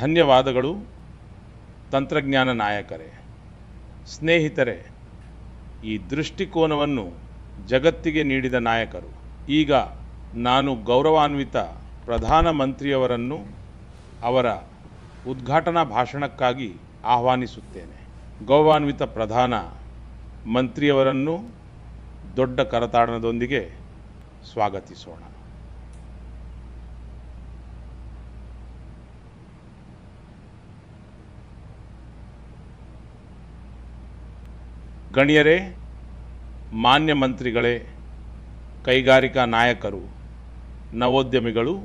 ಧನ್ಯವಾದಗಳು ತಂತ್ರಜ್ಞಾನ ನಾಯಕರೇ. ಸ್ನೇಹಿತರೆ, ಈ ದೃಷ್ಟಿಕೋನವನ್ನು ಜಗತ್ತಿಗೆ ನೀಡಿದ ನಾಯಕರು. ಈಗ ನಾನು ಗೌರವಾನ್ವಿತ ಪ್ರಧಾನಮಂತ್ರಿಯವರನ್ನು ಅವರ ಉದ್ಘಾಟನಾ ಭಾಷಣಕ್ಕಾಗಿ ಆಹ್ವಾನಿಸುತ್ತೇನೆ. ಗೌರವಾನ್ವಿತ ಪ್ರಧಾನ ಮಂತ್ರಿಯವರನ್ನು ದೊಡ್ಡ ಕರತಾಡನದೊಂದಿಗೆ ಸ್ವಾಗತಿಸೋಣ. ಗಣ್ಯರೇ, ಮಾನ್ಯ ಮಂತ್ರಿಗಳೇ, ಕೈಗಾರಿಕಾ ನಾಯಕರು, ನವೋದ್ಯಮಿಗಳು,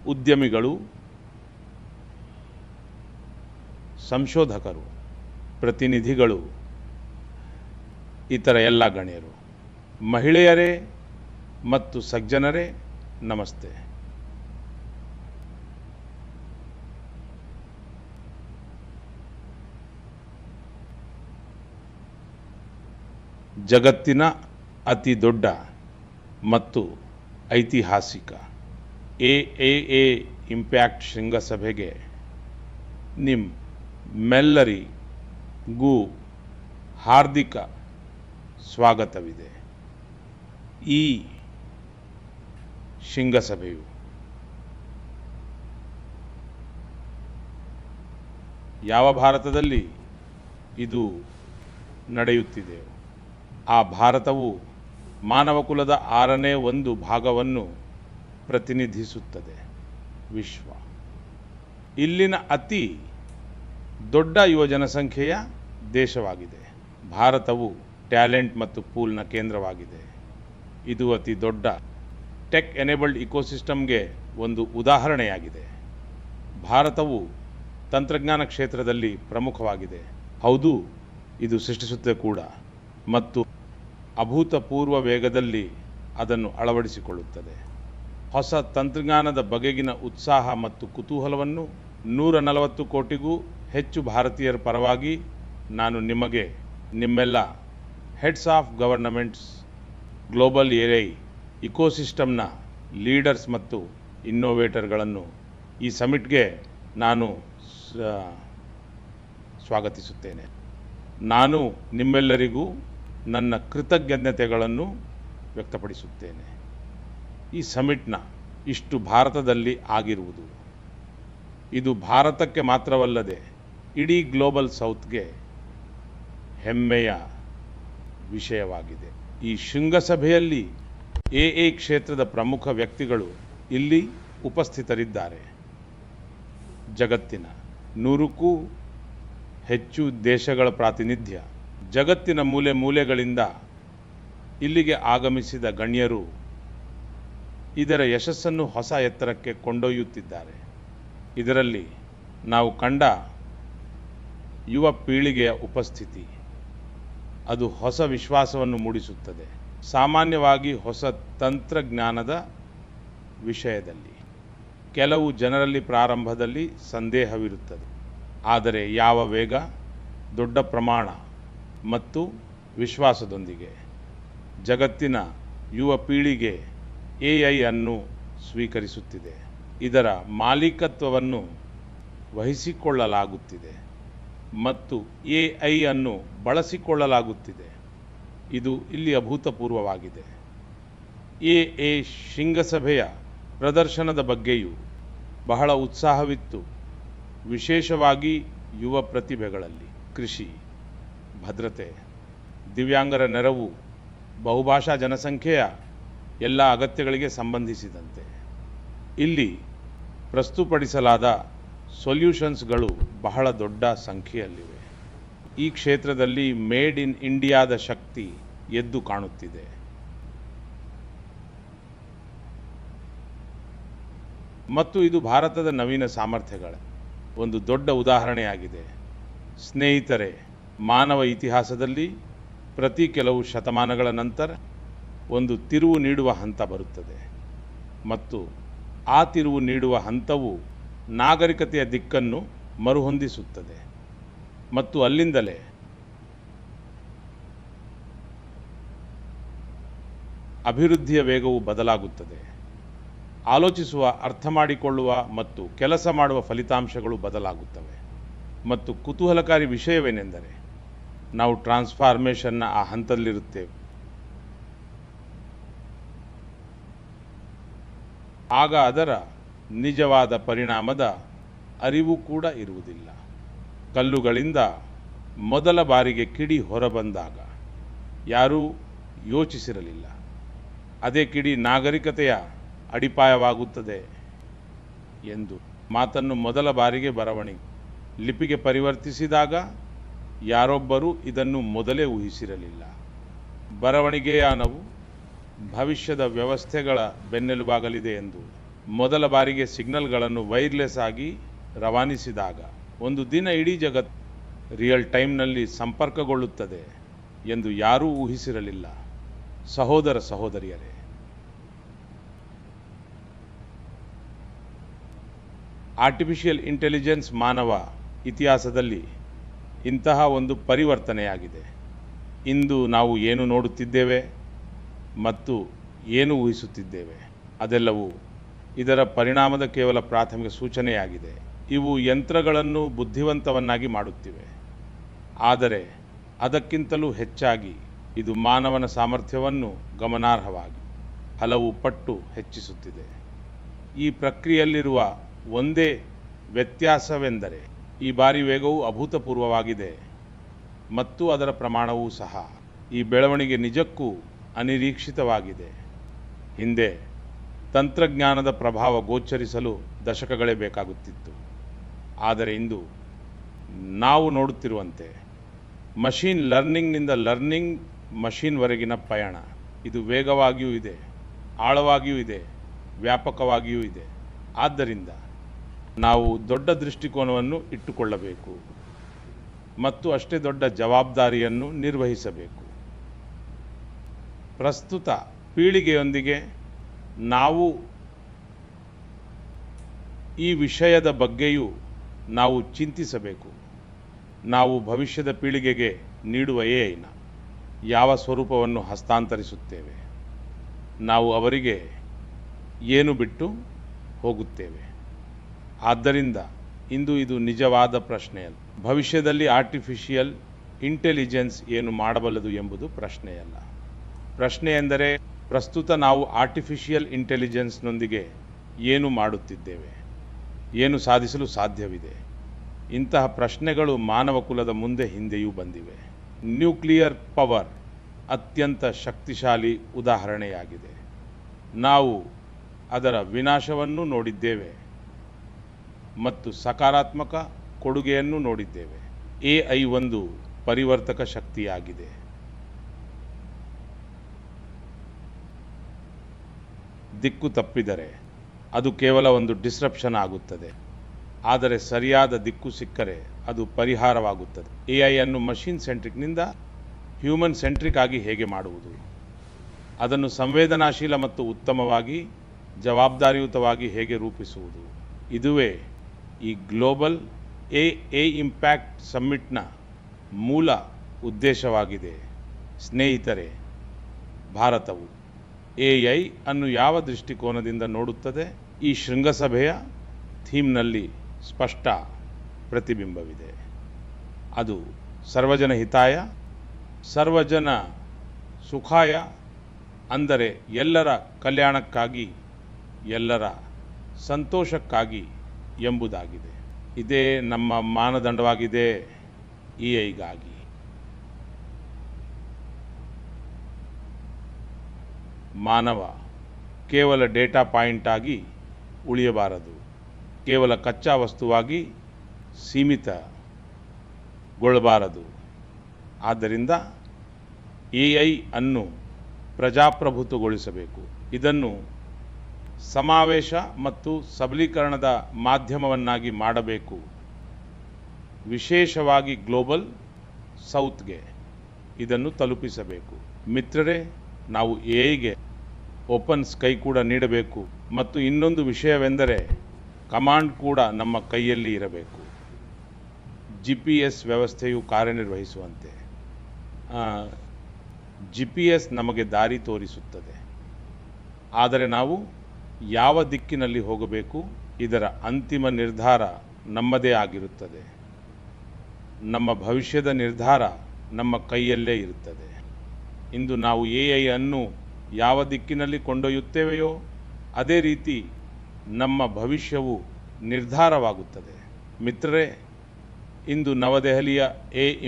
ಉದ್ಯಮಿಗಳು, ಸಂಶೋಧಕರು, ಪ್ರತಿನಿಧಿಗಳು, ಇತರ ಎಲ್ಲ ಗಣ್ಯರು, ಮಹಿಳೆಯರೇ ಮತ್ತು ಸಜ್ಜನರೇ, ನಮಸ್ತೆ. ಜಗತ್ತಿನ ಅತಿ ದೊಡ್ಡ ಮತ್ತು ಐತಿಹಾಸಿಕ ಎಎಎ ಇಂಪ್ಯಾಕ್ಟ್ ಶೃಂಗಸಭೆಗೆ ನಿಮ್ಮೆಲ್ಲರಿಗೂ ಹಾರ್ದಿಕ ಸ್ವಾಗತವಿದೆ. ಈ ಶೃಂಗಸಭೆಯು ಯಾವ ಭಾರತದಲ್ಲಿ ಇದು ನಡೆಯುತ್ತಿದೆಯೋ ಆ ಭಾರತವು ಮಾನವಕುಲದ 6ನೇ 1 ಭಾಗವನ್ನು ಪ್ರತಿನಿಧಿಸುತ್ತದೆ. ವಿಶ್ವ ಇಲ್ಲಿನ ಅತಿ ದೊಡ್ಡ ಯುವಜನಸಂಖ್ಯೆಯ ದೇಶವಾಗಿದೆ. ಭಾರತವು ಟ್ಯಾಲೆಂಟ್ ಮತ್ತು ಪೂಲ್ನ ಕೇಂದ್ರವಾಗಿದೆ. ಇದು ಅತಿ ದೊಡ್ಡ ಟೆಕ್ ಎನೇಬಲ್ಡ್ ಇಕೋಸಿಸ್ಟಮ್ಗೆ ಒಂದು ಉದಾಹರಣೆಯಾಗಿದೆ. ಭಾರತವು ತಂತ್ರಜ್ಞಾನ ಕ್ಷೇತ್ರದಲ್ಲಿ ಪ್ರಮುಖವಾಗಿದೆ. ಹೌದು, ಇದು ಸೃಷ್ಟಿಸುತ್ತದೆ ಕೂಡ ಮತ್ತು ಅಭೂತಪೂರ್ವ ವೇಗದಲ್ಲಿ ಅದನ್ನು ಅಳವಡಿಸಿಕೊಳ್ಳುತ್ತದೆ. ಹೊಸ ತಂತ್ರಜ್ಞಾನದ ಬಗೆಗಿನ ಉತ್ಸಾಹ ಮತ್ತು ಕುತೂಹಲವನ್ನು 140 ಕೋಟಿಗೂ ಹೆಚ್ಚು ಭಾರತೀಯರ ಪರವಾಗಿ ನಾನು ನಿಮ್ಮೆಲ್ಲ heads of governments, global AI ಇಕೋಸಿಸ್ಟಮ್ನ ಲೀಡರ್ಸ್ ಮತ್ತು ಇನ್ನೋವೇಟರ್ಗಳನ್ನು ಈ ಸಮಿಟ್ಗೆ ನಾನು ಸ್ವಾಗತಿಸುತ್ತೇನೆ. ನಾನು ನಿಮ್ಮೆಲ್ಲರಿಗೂ ನನ್ನ ಕೃತಜ್ಞತೆಗಳನ್ನು ವ್ಯಕ್ತಪಡಿಸುತ್ತೇನೆ. ಈ ಸಮಿಟ್ನ ಇಷ್ಟು ಭಾರತದಲ್ಲಿ ಆಗಿರುವುದು ಇದು ಭಾರತಕ್ಕೆ ಮಾತ್ರವಲ್ಲದೆ ಇಡೀ ಗ್ಲೋಬಲ್ ಸೌತ್ಗೆ ಹೆಮ್ಮೆಯ ವಿಷಯವಾಗಿದೆ. ಈ ಶೃಂಗಸಭೆಯಲ್ಲಿ ಎಎ ಕ್ಷೇತ್ರದ ಪ್ರಮುಖ ವ್ಯಕ್ತಿಗಳು ಇಲ್ಲಿ ಉಪಸ್ಥಿತರಿದ್ದಾರೆ. ಜಗತ್ತಿನ 100ಕ್ಕೂ ಹೆಚ್ಚು ದೇಶಗಳ ಪ್ರಾತಿನಿಧ್ಯ, ಜಗತ್ತಿನ ಮೂಲೆ ಮೂಲೆಗಳಿಂದ ಇಲ್ಲಿಗೆ ಆಗಮಿಸಿದ ಗಣ್ಯರು ಇದರ ಯಶಸ್ಸನ್ನು ಹೊಸ ಎತ್ತರಕ್ಕೆ ಕೊಂಡೊಯ್ಯುತ್ತಿದ್ದಾರೆ. ಇದರಲ್ಲಿ ನಾವು ಕಂಡ ಯುವ ಪೀಳಿಗೆಯ ಉಪಸ್ಥಿತಿ ಅದು ಹೊಸ ವಿಶ್ವಾಸವನ್ನು ಮೂಡಿಸುತ್ತದೆ. ಸಾಮಾನ್ಯವಾಗಿ ಹೊಸ ತಂತ್ರಜ್ಞಾನದ ವಿಷಯದಲ್ಲಿ ಕೆಲವು ಜನರಲ್ಲಿ ಪ್ರಾರಂಭದಲ್ಲಿ ಸಂದೇಹವಿರುತ್ತದೆ. ಆದರೆ ಯಾವ ವೇಗ, ದೊಡ್ಡ ಪ್ರಮಾಣ ಮತ್ತು ವಿಶ್ವಾಸದೊಂದಿಗೆ ಜಗತ್ತಿನ ಯುವ ಪೀಳಿಗೆ ಎಐ ಅನ್ನು ಸ್ವೀಕರಿಸುತ್ತಿದೆ, ಇದರ ಮಾಲೀಕತ್ವವನ್ನು ವಹಿಸಿಕೊಳ್ಳಲಾಗುತ್ತಿದೆ ಮತ್ತು ಎಐ ಅನ್ನು ಬಳಸಿಕೊಳ್ಳಲಾಗುತ್ತಿದೆ. ಇದು ಇಲ್ಲಿ ಅಭೂತಪೂರ್ವವಾಗಿದೆ. ಎಎ ಶೃಂಗಸಭೆಯ ಪ್ರದರ್ಶನದ ಬಗ್ಗೆಯೂ ಬಹಳ ಉತ್ಸಾಹವಿತ್ತು, ವಿಶೇಷವಾಗಿ ಯುವ ಪ್ರತಿಭೆಗಳಲ್ಲಿ. ಕೃಷಿ, ಭದ್ರತೆ, ದಿವ್ಯಾಂಗರ ನೆರವು, ಬಹುಭಾಷಾ ಜನಸಂಖ್ಯೆಯ ಎಲ್ಲ ಅಗತ್ಯಗಳಿಗೆ ಸಂಬಂಧಿಸಿದಂತೆ ಇಲ್ಲಿ ಪ್ರಸ್ತುತಪಡಿಸಲಾದ ಸೊಲ್ಯೂಷನ್ಸ್ಗಳು ಬಹಳ ದೊಡ್ಡ ಸಂಖ್ಯೆಯಲ್ಲಿವೆ. ಈ ಕ್ಷೇತ್ರದಲ್ಲಿ ಮೇಡ್ ಇನ್ ಇಂಡಿಯಾದ ಶಕ್ತಿ ಎದ್ದು ಕಾಣುತ್ತಿದೆ. ಮತ್ತು ಇದು ಭಾರತದ ನವೀನ ಸಾಮರ್ಥ್ಯಗಳ ಒಂದು ದೊಡ್ಡ ಉದಾಹರಣೆಯಾಗಿದೆ. ಸ್ನೇಹಿತರೆ, ಮಾನವ ಇತಿಹಾಸದಲ್ಲಿ ಪ್ರತಿ ಕೆಲವು ಶತಮಾನಗಳ ನಂತರ ಒಂದು ತಿರುವು ನೀಡುವ ಹಂತ ಬರುತ್ತದೆ ಮತ್ತು ಆ ತಿರುವು ನೀಡುವ ಹಂತವು ನಾಗರಿಕತೆಯ ದಿಕ್ಕನ್ನು ಮರುಹೊಂದಿಸುತ್ತದೆ ಮತ್ತು ಅಲ್ಲಿಂದಲೇ ಅಭಿವೃದ್ಧಿಯ ವೇಗವು ಬದಲಾಗುತ್ತದೆ. ಆಲೋಚಿಸುವ, ಅರ್ಥ ಮಾಡಿಕೊಳ್ಳುವ ಮತ್ತು ಕೆಲಸ ಮಾಡುವ ಫಲಿತಾಂಶಗಳು ಬದಲಾಗುತ್ತವೆ. ಮತ್ತು ಕುತೂಹಲಕಾರಿ ವಿಷಯವೇನೆಂದರೆ ನಾವು ಟ್ರಾನ್ಸ್ಫಾರ್ಮೇಷನ್ನ ಆ ಹಂತದಲ್ಲಿರುತ್ತೇವೆ. ಆಗ ಅದರ ನಿಜವಾದ ಪರಿಣಾಮದ ಅರಿವು ಕೂಡ ಇರುವುದಿಲ್ಲ. ಕಲ್ಲುಗಳಿಂದ ಮೊದಲ ಬಾರಿಗೆ ಕಿಡಿ ಹೊರಬಂದಾಗ ಯಾರೂ ಯೋಚಿಸಿರಲಿಲ್ಲ ಅದೇ ಕಿಡಿ ನಾಗರಿಕತೆಯ ಅಡಿಪಾಯವಾಗುತ್ತದೆ ಎಂದು. ಮಾತನ್ನು ಮೊದಲ ಬಾರಿಗೆ ಬರವಣಿಗೆ ಲಿಪಿಗೆ ಪರಿವರ್ತಿಸಿದಾಗ ಯಾರೊಬ್ಬರೂ ಇದನ್ನು ಮೊದಲೇ ಊಹಿಸಿರಲಿಲ್ಲ. ಬರವಣಿಗೆಯಾನವು ಭವಿಷ್ಯದ ವ್ಯವಸ್ಥೆಗಳ ಬೆನ್ನೆಲುಬಾಗಲಿದೆ ಎಂದು ಮೊದಲ ಬಾರಿಗೆ ಸಿಗ್ನಲ್ಗಳನ್ನು ವೈರ್ಲೆಸ್ ಆಗಿ ರವಾನಿಸಿದಾಗ ಒಂದು ದಿನ ಇಡೀ ಜಗತ್ತು ರಿಯಲ್ ಟೈಮ್ನಲ್ಲಿ ಸಂಪರ್ಕಗೊಳ್ಳುತ್ತದೆ ಎಂದು ಯಾರೂ ಊಹಿಸಿರಲಿಲ್ಲ. ಸಹೋದರ ಸಹೋದರಿಯರೇ, ಆರ್ಟಿಫಿಷಿಯಲ್ ಇಂಟೆಲಿಜೆನ್ಸ್ ಮಾನವ ಇತಿಹಾಸದಲ್ಲಿ ಇಂತಹ ಒಂದು ಪರಿವರ್ತನೆಯಾಗಿದೆ. ಇಂದು ನಾವು ಏನು ನೋಡುತ್ತಿದ್ದೇವೆ ಮತ್ತು ಏನು ಊಹಿಸುತ್ತಿದ್ದೇವೆ ಅದೆಲ್ಲವೂ ಇದರ ಪರಿಣಾಮದ ಕೇವಲ ಪ್ರಾಥಮಿಕ ಸೂಚನೆಯಾಗಿದೆ. ಇವು ಯಂತ್ರಗಳನ್ನು ಬುದ್ಧಿವಂತವನ್ನಾಗಿ ಮಾಡುತ್ತಿವೆ, ಆದರೆ ಅದಕ್ಕಿಂತಲೂ ಹೆಚ್ಚಾಗಿ ಇದು ಮಾನವನ ಸಾಮರ್ಥ್ಯವನ್ನು ಗಮನಾರ್ಹವಾಗಿ ಹಲವು ಪಟ್ಟು ಹೆಚ್ಚಿಸುತ್ತಿದೆ. ಈ ಪ್ರಕ್ರಿಯೆಯಲ್ಲಿರುವ ಒಂದೇ ವ್ಯತ್ಯಾಸವೆಂದರೆ ಈ ಬಾರಿ ವೇಗವು ಅಭೂತಪೂರ್ವವಾಗಿದೆ ಮತ್ತು ಅದರ ಪ್ರಮಾಣವೂ ಸಹ. ಈ ಬೆಳವಣಿಗೆ ನಿಜಕ್ಕೂ ಅನಿರೀಕ್ಷಿತವಾಗಿದೆ. ಹಿಂದೆ ತಂತ್ರಜ್ಞಾನದ ಪ್ರಭಾವ ಗೋಚರಿಸಲು ದಶಕಗಳೇ ಬೇಕಾಗುತ್ತಿತ್ತು, ಆದರೆ ಇಂದು ನಾವು ನೋಡುತ್ತಿರುವಂತೆ ಮಷೀನ್ ಲರ್ನಿಂಗ್ನಿಂದ ಲರ್ನಿಂಗ್ ಮಷೀನ್ವರೆಗಿನ ಪಯಣ ಇದು ವೇಗವಾಗಿಯೂ ಇದೆ, ಆಳವಾಗಿಯೂ ಇದೆ, ವ್ಯಾಪಕವಾಗಿಯೂ ಇದೆ. ಆದ್ದರಿಂದ ನಾವು ದೊಡ್ಡ ದೃಷ್ಟಿಕೋನವನ್ನು ಇಟ್ಟುಕೊಳ್ಳಬೇಕು ಮತ್ತು ಅಷ್ಟೇ ದೊಡ್ಡ ಜವಾಬ್ದಾರಿಯನ್ನು ನಿರ್ವಹಿಸಬೇಕು. ಪ್ರಸ್ತುತ ಪೀಳಿಗೆಯೊಂದಿಗೆ ನಾವು ಈ ವಿಷಯದ ಬಗ್ಗೆಯೂ ನಾವು ಚಿಂತಿಸಬೇಕು. ನಾವು ಭವಿಷ್ಯದ ಪೀಳಿಗೆಗೆ ನೀಡುವ ಎಐನ ಯಾವ ಸ್ವರೂಪವನ್ನು ಹಸ್ತಾಂತರಿಸುತ್ತೇವೆ, ನಾವು ಅವರಿಗೆ ಏನು ಬಿಟ್ಟು ಹೋಗುತ್ತೇವೆ. ಆದ್ದರಿಂದ ಇಂದು ಇದು ನಿಜವಾದ ಪ್ರಶ್ನೆಯಲ್ಲ. ಭವಿಷ್ಯದಲ್ಲಿ ಆರ್ಟಿಫಿಷಿಯಲ್ ಇಂಟೆಲಿಜೆನ್ಸ್ ಏನು ಮಾಡಬಲ್ಲದು ಎಂಬುದು ಪ್ರಶ್ನೆಯಲ್ಲ. ಪ್ರಶ್ನೆ ಎಂದರೆ ಪ್ರಸ್ತುತ ನಾವು ಆರ್ಟಿಫಿಷಿಯಲ್ ಇಂಟೆಲಿಜೆನ್ಸ್ನೊಂದಿಗೆ ಏನು ಮಾಡುತ್ತಿದ್ದೇವೆ, ಏನು ಸಾಧಿಸಲು ಸಾಧ್ಯವಿದೆ. ಇಂತಹ ಪ್ರಶ್ನೆಗಳು ಮಾನವ ಕುಲದ ಮುಂದೆ ಹಿಂದೆಯೂ ಬಂದಿವೆ. ನ್ಯೂಕ್ಲಿಯರ್ ಪವರ್ ಅತ್ಯಂತ ಶಕ್ತಿಶಾಲಿ ಉದಾಹರಣೆಯಾಗಿದೆ. ನಾವು ಅದರ ವಿನಾಶವನ್ನು ನೋಡಿದ್ದೇವೆ ಮತ್ತು ಸಕಾರಾತ್ಮಕ ಕೊಡುಗೆಯನ್ನು ನೋಡಿದ್ದೇವೆ. ಎಐ ಒಂದು ಪರಿವರ್ತಕ ಶಕ್ತಿಯಾಗಿದೆ. ದಿಕ್ಕು ತಪ್ಪಿದರೆ ಅದು ಕೇವಲ ಒಂದು ಡಿಸ್ರಪ್ಷನ್ ಆಗುತ್ತದೆ, ಆದರೆ ಸರಿಯಾದ ದಿಕ್ಕು ಸಿಕ್ಕರೆ ಅದು ಪರಿಹಾರವಾಗುತ್ತದೆ. ಎಐ ಅನ್ನು ಮಷೀನ್ ಸೆಂಟ್ರಿಕ್ನಿಂದ ಹ್ಯೂಮನ್ ಸೆಂಟ್ರಿಕ್ ಆಗಿ ಹೇಗೆ ಮಾಡುವುದು, ಅದನ್ನು ಸಂವೇದನಾಶೀಲ ಮತ್ತು ಉತ್ತಮವಾಗಿ ಜವಾಬ್ದಾರಿಯುತವಾಗಿ ಹೇಗೆ ರೂಪಿಸುವುದು, ಇದುವೇ ಈ ಗ್ಲೋಬಲ್ ಎಐ ಇಂಪ್ಯಾಕ್ಟ್ ಸಮ್ಮಿಟ್ನ ಮೂಲ ಉದ್ದೇಶವಾಗಿದೆ. ಸ್ನೇಹಿತರೆ, ಭಾರತವು ಎಐ ಅನ್ನು ಯಾವ ದೃಷ್ಟಿಕೋನದಿಂದ ನೋಡುತ್ತದೆ ಈ ಶೃಂಗಸಭೆಯ ಥೀಮ್ನಲ್ಲಿ ಸ್ಪಷ್ಟ ಪ್ರತಿಬಿಂಬವಿದೆ. ಅದು ಸರ್ವಜನ ಹಿತಾಯ, ಸರ್ವಜನ ಸುಖಾಯ, ಅಂದರೆ ಎಲ್ಲರ ಕಲ್ಯಾಣಕ್ಕಾಗಿ, ಎಲ್ಲರ ಸಂತೋಷಕ್ಕಾಗಿ ಎಂಬುದಾಗಿದೆ. ಇದೇ ನಮ್ಮ ಮಾನದಂಡವಾಗಿದೆ ಎಐಗಾಗಿ. ಮಾನವ ಕೇವಲ ಡೇಟಾ ಪಾಯಿಂಟ್ ಆಗಿ ಉಳಿಯಬಾರದು, ಕೇವಲ ಕಚ್ಚಾ ವಸ್ತುವಾಗಿ ಸೀಮಿತಗೊಳ್ಳಬಾರದು. ಆದ್ದರಿಂದ ಎಐ ಅನ್ನು ಪ್ರಜಾಪ್ರಭುತ್ವಗೊಳಿಸಬೇಕು. ಇದನ್ನು ಸಮಾವೇಶ ಮತ್ತು ಸಬಲೀಕರಣದ ಮಾಧ್ಯಮವನ್ನಾಗಿ ಮಾಡಬೇಕು. ವಿಶೇಷವಾಗಿ ಗ್ಲೋಬಲ್ ಸೌತ್ಗೆ ಇದನ್ನು ತಲುಪಿಸಬೇಕು. ಮಿತ್ರರೇ, ನಾವು ಎಐಗೆ ಓಪನ್ ಸ್ಕೈ ಕೂಡ ನೀಡಬೇಕು. ಮತ್ತು ಇನ್ನೊಂದು ವಿಷಯವೆಂದರೆ ಕಮಾಂಡ್ ಕೂಡ ನಮ್ಮ ಕೈಯಲ್ಲಿ ಇರಬೇಕು. GPS ವ್ಯವಸ್ಥೆಯು ಕಾರ್ಯನಿರ್ವಹಿಸುವಂತೆ. GPS ನಮಗೆ ದಾರಿ ತೋರಿಸುತ್ತದೆ, ಆದರೆ ನಾವು ಯಾವ ದಿಕ್ಕಿನಲ್ಲಿ ಹೋಗಬೇಕು ಇದರ ಅಂತಿಮ ನಿರ್ಧಾರ ನಮ್ಮದೇ ಆಗಿರುತ್ತದೆ. ನಮ್ಮ ಭವಿಷ್ಯದ ನಿರ್ಧಾರ ನಮ್ಮ ಕೈಯಲ್ಲೇ ಇರುತ್ತದೆ. ಇಂದು ನಾವು AI ಅನ್ನು ಯಾವ ದಿಕ್ಕಿನಲ್ಲಿ ಕೊಂಡೊಯ್ಯುತ್ತೇವೆಯೋ ಅದೇ ರೀತಿ ನಮ್ಮ ಭವಿಷ್ಯವು ನಿರ್ಧಾರವಾಗುತ್ತದೆ. ಮಿತ್ರರೇ, ಇಂದು ನವದೆಹಲಿಯ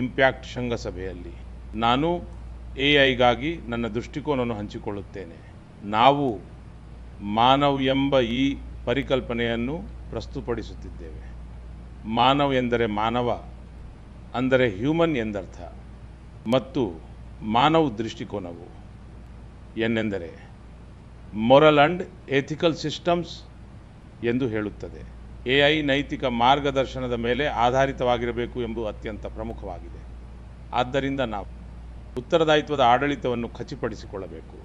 ಇಂಪ್ಯಾಕ್ಟ್ ಶೃಂಗಸಭೆಯಲ್ಲಿ ನಾನು AIಗಾಗಿ ನನ್ನ ದೃಷ್ಟಿಕೋನವನ್ನು ಹಂಚಿಕೊಳ್ಳುತ್ತೇನೆ. ನಾವು ಮಾನವ್ ಎಂಬ ಈ ಪರಿಕಲ್ಪನೆಯನ್ನು ಪ್ರಸ್ತುತಪಡಿಸುತ್ತಿದ್ದೇವೆ. ಮಾನವ್ ಎಂದರೆ ಮಾನವ ಅಂದರೆ ಹ್ಯೂಮನ್ ಎಂದರ್ಥ ಮತ್ತು ಮಾನವ ದೃಷ್ಟಿಕೋನವು ಏನೆಂದರೆ ಮೊರಲ್ ಆ್ಯಂಡ್ ಎಥಿಕಲ್ ಸಿಸ್ಟಮ್ಸ್ ಎಂದು ಹೇಳುತ್ತದೆ. AI ನೈತಿಕ ಮಾರ್ಗದರ್ಶನದ ಮೇಲೆ ಆಧಾರಿತವಾಗಿರಬೇಕು ಎಂಬುದು ಅತ್ಯಂತ ಪ್ರಮುಖವಾಗಿದೆ. ಆದ್ದರಿಂದ ನಾವು ಉತ್ತರದಾಯಿತ್ವದ ಆಡಳಿತವನ್ನು ಖಚಿತಪಡಿಸಿಕೊಳ್ಳಬೇಕು.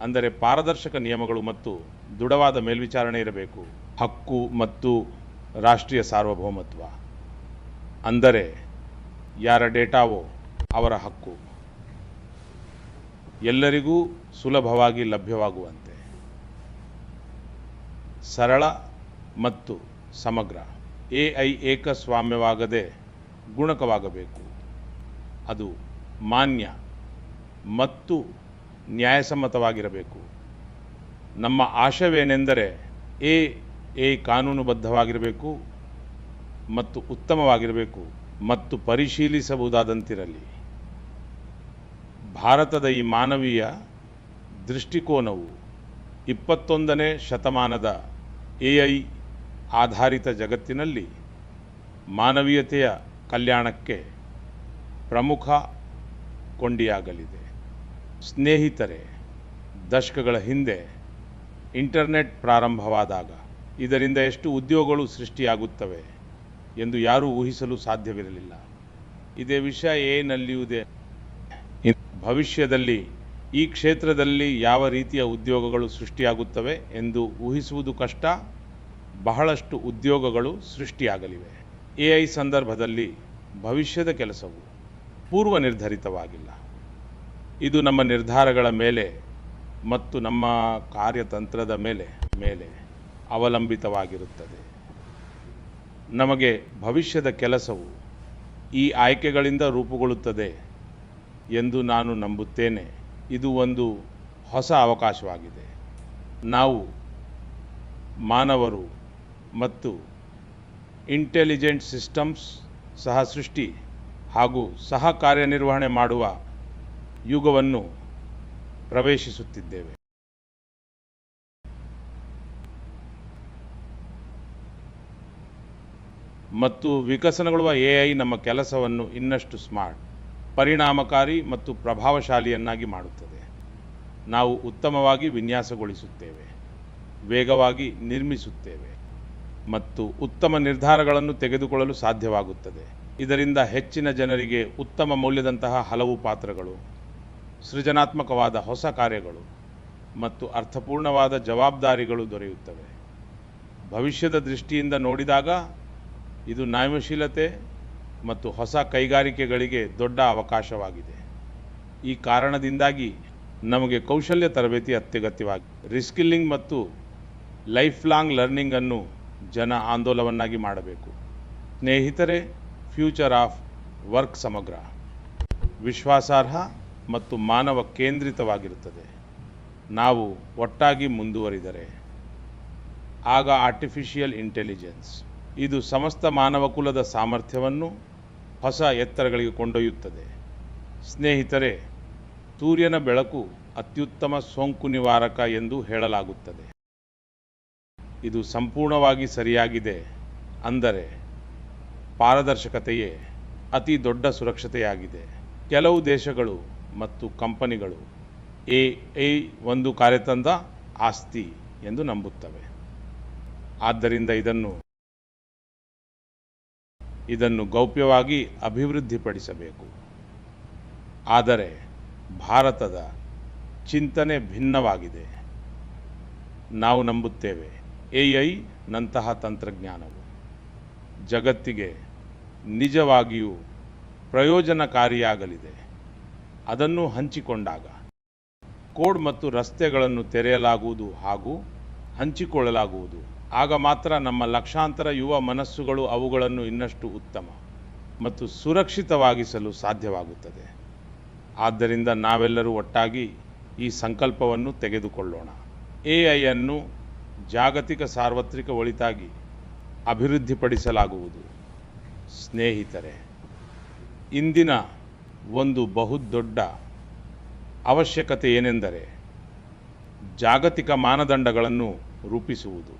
ಅಂದರೆ ಪಾರದರ್ಶಕ ನಿಯಮಗಳು ಮತ್ತು ದೃಢವಾದ ಮೇಲ್ವಿಚಾರಣೆ ಇರಬೇಕು. ಹಕ್ಕು ಮತ್ತು ರಾಷ್ಟ್ರೀಯ ಸಾರ್ವಭೌಮತ್ವ ಅಂದರೆ ಯಾರ ಡೇಟಾವೋ ಅವರ ಹಕ್ಕು ಎಲ್ಲರಿಗೂ ಸುಲಭವಾಗಿ ಲಭ್ಯವಾಗುವಂತೆ ಸರಳ ಮತ್ತು ಸಮಗ್ರ. AI ಏಕಸ್ವಾಮ್ಯವಾಗದೆ ಗುಣಕವಾಗಬೇಕು. ಅದು ಮಾನ್ಯ ಮತ್ತು ನ್ಯಾಯಸಮ್ಮತವಾಗಿರಬೇಕು. ನಮ್ಮ ಆಶಯವೇನೆಂದರೆ AI ಕಾನೂನುಬದ್ಧವಾಗಿರಬೇಕು ಮತ್ತು ಉತ್ತಮವಾಗಿರಬೇಕು ಮತ್ತು ಪರಿಶೀಲಿಸಬಹುದಾದಂತಿರಲಿ. ಭಾರತದ ಈ ಮಾನವೀಯ ದೃಷ್ಟಿಕೋನವು 21ನೇ ಶತಮಾನದ AI ಆಧಾರಿತ ಜಗತ್ತಿನಲ್ಲಿ ಮಾನವೀಯತೆಯ ಕಲ್ಯಾಣಕ್ಕೆ ಪ್ರಮುಖ ಕೊಂಡಿಯಾಗಲಿದೆ. ಸ್ನೇಹಿತರೆ, ದಶಕಗಳ ಹಿಂದೆ ಇಂಟರ್ನೆಟ್ ಪ್ರಾರಂಭವಾದಾಗ ಇದರಿಂದ ಎಷ್ಟು ಉದ್ಯೋಗಗಳು ಸೃಷ್ಟಿಯಾಗುತ್ತವೆ ಎಂದು ಯಾರೂ ಊಹಿಸಲು ಸಾಧ್ಯವಿರಲಿಲ್ಲ. ಇದೇ ವಿಷಯ AIನಲ್ಲಿಯೂ ಇದೆ. ಭವಿಷ್ಯದಲ್ಲಿ ಈ ಕ್ಷೇತ್ರದಲ್ಲಿ ಯಾವ ರೀತಿಯ ಉದ್ಯೋಗಗಳು ಸೃಷ್ಟಿಯಾಗುತ್ತವೆ ಎಂದು ಊಹಿಸುವುದು ಕಷ್ಟ. ಬಹಳಷ್ಟು ಉದ್ಯೋಗಗಳು ಸೃಷ್ಟಿಯಾಗಲಿವೆ. AI ಸಂದರ್ಭದಲ್ಲಿ ಭವಿಷ್ಯದ ಕೆಲಸವು ಪೂರ್ವ ನಿರ್ಧರಿತವಾಗಿಲ್ಲ. ಇದು ನಮ್ಮ ನಿರ್ಧಾರಗಳ ಮೇಲೆ ಮತ್ತು ನಮ್ಮ ಕಾರ್ಯತಂತ್ರದ ಮೇಲೆ ಅವಲಂಬಿತವಾಗಿರುತ್ತದೆ. ನಮಗೆ ಭವಿಷ್ಯದ ಕೆಲಸವು ಈ ಆಯ್ಕೆಗಳಿಂದ ರೂಪುಗೊಳ್ಳುತ್ತದೆ ಎಂದು ನಾನು ನಂಬುತ್ತೇನೆ. ಇದು ಒಂದು ಹೊಸ ಅವಕಾಶವಾಗಿದೆ. ನಾವು ಮಾನವರು ಮತ್ತು ಇಂಟೆಲಿಜೆಂಟ್ ಸಿಸ್ಟಮ್ಸ್ ಸಹ ಸೃಷ್ಟಿ ಹಾಗೂ ಸಹ ಕಾರ್ಯನಿರ್ವಹಣೆ ಮಾಡುವ ಯುಗವನ್ನು ಪ್ರವೇಶಿಸುತ್ತಿದ್ದೇವೆ. ಮತ್ತು ವಿಕಸನಗೊಳ್ಳುವ AI ನಮ್ಮ ಕೆಲಸವನ್ನು ಇನ್ನಷ್ಟು ಸ್ಮಾರ್ಟ್, ಪರಿಣಾಮಕಾರಿ ಮತ್ತು ಪ್ರಭಾವಶಾಲಿಯನ್ನಾಗಿ ಮಾಡುತ್ತದೆ. ನಾವು ಉತ್ತಮವಾಗಿ ವಿನ್ಯಾಸಗೊಳಿಸುತ್ತೇವೆ, ವೇಗವಾಗಿ ನಿರ್ಮಿಸುತ್ತೇವೆ ಮತ್ತು ಉತ್ತಮ ನಿರ್ಧಾರಗಳನ್ನು ತೆಗೆದುಕೊಳ್ಳಲು ಸಾಧ್ಯವಾಗುತ್ತದೆ. ಇದರಿಂದ ಹೆಚ್ಚಿನ ಜನರಿಗೆ ಉತ್ತಮ ಮೌಲ್ಯದಂತಹ ಹಲವು ಪಾತ್ರಗಳು, ಸೃಜನಾತ್ಮಕವಾದ ಹೊಸ ಕಾರ್ಯಗಳು ಮತ್ತು ಅರ್ಥಪೂರ್ಣವಾದ ಜವಾಬ್ದಾರಿಗಳು ದೊರೆಯುತ್ತವೆ. ಭವಿಷ್ಯದ ದೃಷ್ಟಿಯಿಂದ ನೋಡಿದಾಗ ಇದು ನ್ಯಾಯಶೀಲತೆ ಮತ್ತು ಹೊಸ ಕೈಗಾರಿಕೆಗಳಿಗೆ ದೊಡ್ಡ ಅವಕಾಶವಾಗಿದೆ. ಈ ಕಾರಣದಿಂದಾಗಿ ನಮಗೆ ಕೌಶಲ್ಯ ತರಬೇತಿ ಅತ್ಯಗತ್ಯವಾಗಿದೆ. ರಿಸ್ಕಿಲ್ಲಿಂಗ್ ಮತ್ತು ಲೈಫ್ ಲಾಂಗ್ ಲರ್ನಿಂಗ್ ಅನ್ನು ಜನ ಆಂದೋಲನವನ್ನಾಗಿ ಮಾಡಬೇಕು. ಸ್ನೇಹಿತರೆ, ಫ್ಯೂಚರ್ ಆಫ್ ವರ್ಕ್ ಸಮಗ್ರ, ವಿಶ್ವಾಸಾರ್ಹ ಮತ್ತು ಮಾನವ ಕೇಂದ್ರಿತವಾಗಿರುತ್ತದೆ. ನಾವು ಒಟ್ಟಾಗಿ ಮುಂದುವರಿದರೆ ಆಗ ಆರ್ಟಿಫಿಷಿಯಲ್ ಇಂಟೆಲಿಜೆನ್ಸ್ ಇದು ಸಮಸ್ತ ಮಾನವಕುಲದ ಸಾಮರ್ಥ್ಯವನ್ನು ಹೊಸ ಎತ್ತರಗಳಿಗೆ ಕೊಂಡೊಯ್ಯುತ್ತದೆ. ಸ್ನೇಹಿತರೆ, ಸೂರ್ಯನ ಬೆಳಕು ಅತ್ಯುತ್ತಮ ಸೋಂಕು ನಿವಾರಕ ಎಂದು ಹೇಳಲಾಗುತ್ತದೆ. ಇದು ಸಂಪೂರ್ಣವಾಗಿ ಸರಿಯಾಗಿದೆ. ಅಂದರೆ ಪಾರದರ್ಶಕತೆಯೇ ಅತಿ ದೊಡ್ಡ ಸುರಕ್ಷತೆಯಾಗಿದೆ. ಕೆಲವು ದೇಶಗಳು ಮತ್ತು ಕಂಪನಿಗಳು AI ಒಂದು ಕಾರ್ಯತಂತ್ರ ಆಸ್ತಿ ಎಂದು ನಂಬುತ್ತವೆ. ಆದ್ದರಿಂದ ಇದನ್ನು ಗೌಪ್ಯವಾಗಿ ಅಭಿವೃದ್ಧಿಪಡಿಸಬೇಕು. ಆದರೆ ಭಾರತದ ಚಿಂತನೆ ಭಿನ್ನವಾಗಿದೆ. ನಾವು ನಂಬುತ್ತೇವೆ AI ನಂತಹ ತಂತ್ರಜ್ಞಾನವು ಜಗತ್ತಿಗೆ ನಿಜವಾಗಿಯೂ ಪ್ರಯೋಜನಕಾರಿಯಾಗಲಿದೆ. ಅದನ್ನು ಹಂಚಿಕೊಂಡಾಗ ಕೋಡ್ ಮತ್ತು ರಸ್ತೆಗಳನ್ನು ತೆರೆಯಲಾಗುವುದು ಹಾಗೂ ಹಂಚಿಕೊಳ್ಳಲಾಗುವುದು. ಆಗ ಮಾತ್ರ ನಮ್ಮ ಲಕ್ಷಾಂತರ ಯುವ ಮನಸ್ಸುಗಳು ಅವುಗಳನ್ನು ಇನ್ನಷ್ಟು ಉತ್ತಮ ಮತ್ತು ಸುರಕ್ಷಿತವಾಗಿಸಲು ಸಾಧ್ಯವಾಗುತ್ತದೆ. ಆದ್ದರಿಂದ ನಾವೆಲ್ಲರೂ ಒಟ್ಟಾಗಿ ಈ ಸಂಕಲ್ಪವನ್ನು ತೆಗೆದುಕೊಳ್ಳೋಣ. AI ಜಾಗತಿಕ ಸಾರ್ವತ್ರಿಕ ಒಳಿತಾಗಿ ಅಭಿವೃದ್ಧಿಪಡಿಸಲಾಗುವುದು. ಸ್ನೇಹಿತರೆ, ಇಂದಿನ ಒಂದು ಬಹುದೊಡ್ಡ ಅವಶ್ಯಕತೆ ಏನೆಂದರೆ ಜಾಗತಿಕ ಮಾನದಂಡಗಳನ್ನು ರೂಪಿಸುವುದು.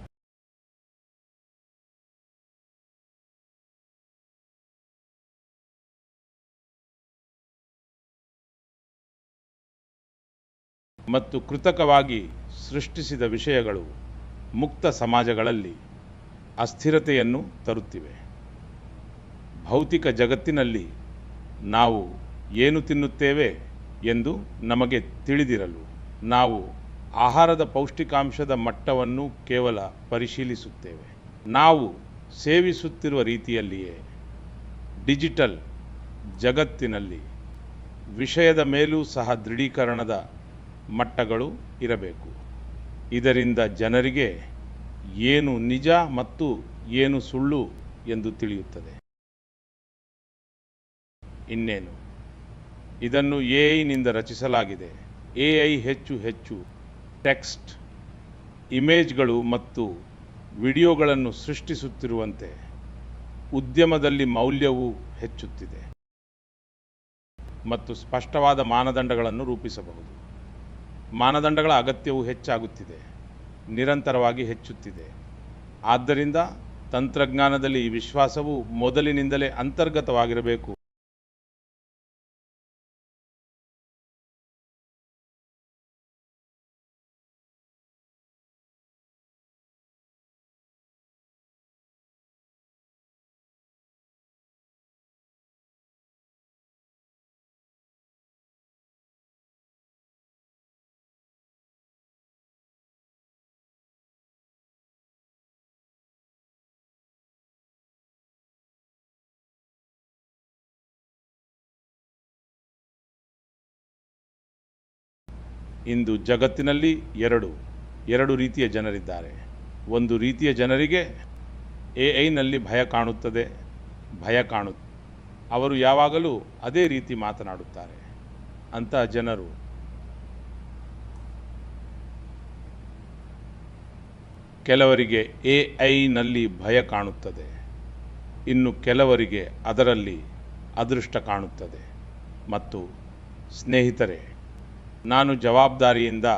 ಮತ್ತು ಕೃತಕವಾಗಿ ಸೃಷ್ಟಿಸಿದ ವಿಷಯಗಳು ಮುಕ್ತ ಸಮಾಜಗಳಲ್ಲಿ ಅಸ್ಥಿರತೆಯನ್ನು ತರುತ್ತಿವೆ. ಭೌತಿಕ ಜಗತ್ತಿನಲ್ಲಿ ನಾವು ಏನು ತಿನ್ನುತ್ತೇವೆ ಎಂದು ನಮಗೆ ತಿಳಿದಿರಲು ನಾವು ಆಹಾರದ ಪೌಷ್ಟಿಕಾಂಶದ ಮಟ್ಟವನ್ನು ಕೇವಲ ಪರಿಶೀಲಿಸುತ್ತೇವೆ. ನಾವು ಸೇವಿಸುತ್ತಿರುವ ರೀತಿಯಲ್ಲಿಯೇ ಡಿಜಿಟಲ್ ಜಗತ್ತಿನಲ್ಲಿ ವಿಷಯದ ಮೇಲೂ ಸಹ ದೃಢೀಕರಣದ ಮಟ್ಟಗಳು ಇರಬೇಕು. ಇದರಿಂದ ಜನರಿಗೆ ಏನು ನಿಜ ಮತ್ತು ಏನು ಸುಳ್ಳು ಎಂದು ತಿಳಿಯುತ್ತದೆ. ಇನ್ನೇನು, ಇದನ್ನು AI ರಚಿಸಲಾಗಿದೆ. AI ಹೆಚ್ಚು ಟೆಕ್ಸ್ಟ್, ಇಮೇಜ್ಗಳು ಮತ್ತು ವಿಡಿಯೋಗಳನ್ನು ಸೃಷ್ಟಿಸುತ್ತಿರುವಂತೆ ಉದ್ಯಮದಲ್ಲಿ ಮೌಲ್ಯವೂ ಹೆಚ್ಚುತ್ತಿದೆ ಮತ್ತು ಸ್ಪಷ್ಟವಾದ ಮಾನದಂಡಗಳನ್ನು ರೂಪಿಸಬಹುದು. ಮಾನದಂಡಗಳ ಅಗತ್ಯವು ಹೆಚ್ಚಾಗುತ್ತಿದೆ, ನಿರಂತರವಾಗಿ ಹೆಚ್ಚುತ್ತಿದೆ. ಆದ್ದರಿಂದ ತಂತ್ರಜ್ಞಾನದಲ್ಲಿ ಈ ವಿಶ್ವಾಸವು ಮೊದಲಿನಿಂದಲೇ ಅಂತರ್ಗತವಾಗಿರಬೇಕು. ಇಂದು ಜಗತ್ತಿನಲ್ಲಿ ಎರಡು ರೀತಿಯ ಜನರಿದ್ದಾರೆ. ಒಂದು ರೀತಿಯ ಜನರಿಗೆ AI ಭಯ ಕಾಣುತ್ತದೆ. ಅವರು ಯಾವಾಗಲೂ ಅದೇ ರೀತಿ ಮಾತನಾಡುತ್ತಾರೆ. ಅಂತಹ ಜನರು ಕೆಲವರಿಗೆ AI ಭಯ ಕಾಣುತ್ತದೆ, ಇನ್ನು ಕೆಲವರಿಗೆ ಅದರಲ್ಲಿ ಅದೃಷ್ಟ ಕಾಣುತ್ತದೆ. ಮತ್ತು ಸ್ನೇಹಿತರೆ, ನಾನು ಜವಾಬ್ದಾರಿಯಿಂದ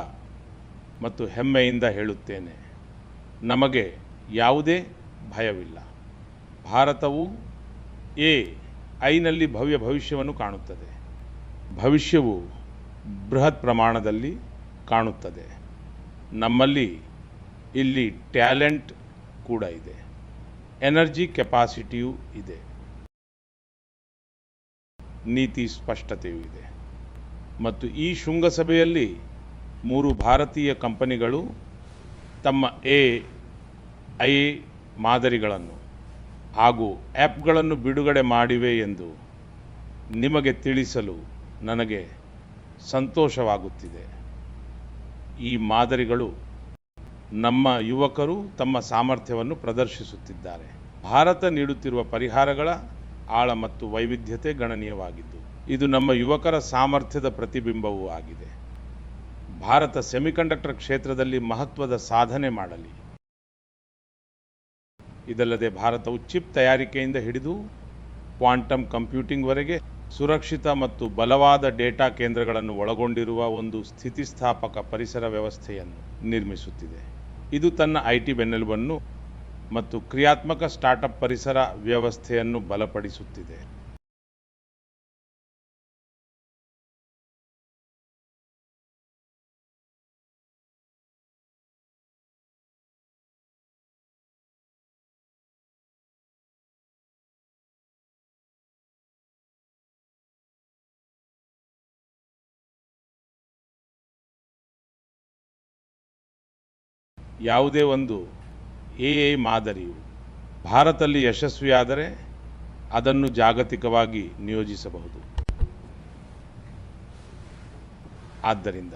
ಮತ್ತು ಹೆಮ್ಮೆಯಿಂದ ಹೇಳುತ್ತೇನೆ, ನಮಗೆ ಯಾವುದೇ ಭಯವಿಲ್ಲ. ಭಾರತವು AI ಭವ್ಯ ಭವಿಷ್ಯವನ್ನು ಕಾಣುತ್ತದೆ. ಭವಿಷ್ಯವು ಬೃಹತ್ ಪ್ರಮಾಣದಲ್ಲಿ ಕಾಣುತ್ತದೆ. ನಮ್ಮಲ್ಲಿ ಇಲ್ಲಿ ಟ್ಯಾಲೆಂಟ್ ಕೂಡ ಇದೆ, ಎನರ್ಜಿ ಕೆಪಾಸಿಟಿಯೂ ಇದೆ, ನೀತಿ ಸ್ಪಷ್ಟತೆಯೂ ಇದೆ. ಮತ್ತು ಈ ಶೃಂಗಸಭೆಯಲ್ಲಿ 3 ಭಾರತೀಯ ಕಂಪನಿಗಳು ತಮ್ಮ AI ಮಾದರಿಗಳನ್ನು ಹಾಗೂ ಆ್ಯಪ್ಗಳನ್ನು ಬಿಡುಗಡೆ ಮಾಡಿವೆ ಎಂದು ನಿಮಗೆ ತಿಳಿಸಲು ನನಗೆ ಸಂತೋಷವಾಗುತ್ತಿದೆ. ಈ ಮಾದರಿಗಳು ನಮ್ಮ ಯುವಕರು ತಮ್ಮ ಸಾಮರ್ಥ್ಯವನ್ನು ಪ್ರದರ್ಶಿಸುತ್ತಿದ್ದಾರೆ. ಭಾರತ ನೀಡುತ್ತಿರುವ ಪರಿಹಾರಗಳ ಆಳ ಮತ್ತು ವೈವಿಧ್ಯತೆ ಗಣನೀಯವಾಗಿದ್ದು, ಇದು ನಮ್ಮ ಯುವಕರ ಸಾಮರ್ಥ್ಯದ ಪ್ರತಿಬಿಂಬವೂ ಆಗಿದೆ. ಭಾರತ ಸೆಮಿಕಂಡಕ್ಟರ್ ಕ್ಷೇತ್ರದಲ್ಲಿ ಮಹತ್ವದ ಸಾಧನೆ ಮಾಡಲಿ. ಇದಲ್ಲದೆ ಭಾರತವು ಚಿಪ್ ತಯಾರಿಕೆಯಿಂದ ಹಿಡಿದು ಕ್ವಾಂಟಮ್ ಕಂಪ್ಯೂಟಿಂಗ್ವರೆಗೆ ಸುರಕ್ಷಿತ ಮತ್ತು ಬಲವಾದ ಡೇಟಾ ಕೇಂದ್ರಗಳನ್ನು ಒಳಗೊಂಡಿರುವ ಒಂದು ಸ್ಥಿತಿಸ್ಥಾಪಕ ಪರಿಸರ ವ್ಯವಸ್ಥೆಯನ್ನು ನಿರ್ಮಿಸುತ್ತಿದೆ. ಇದು ತನ್ನ IT ಬೆನ್ನೆಲುಬನ್ನು ಮತ್ತು ಕ್ರಿಯಾತ್ಮಕ ಸ್ಟಾರ್ಟಪ್ ಪರಿಸರ ವ್ಯವಸ್ಥೆಯನ್ನು ಬಲಪಡಿಸುತ್ತಿದೆ. ಯಾವುದೇ ಒಂದು AI ಮಾದರಿಯು ಭಾರತದಲ್ಲಿ ಯಶಸ್ವಿಯಾದರೆ ಅದನ್ನು ಜಾಗತಿಕವಾಗಿ ನಿಯೋಜಿಸಬಹುದು. ಆದ್ದರಿಂದ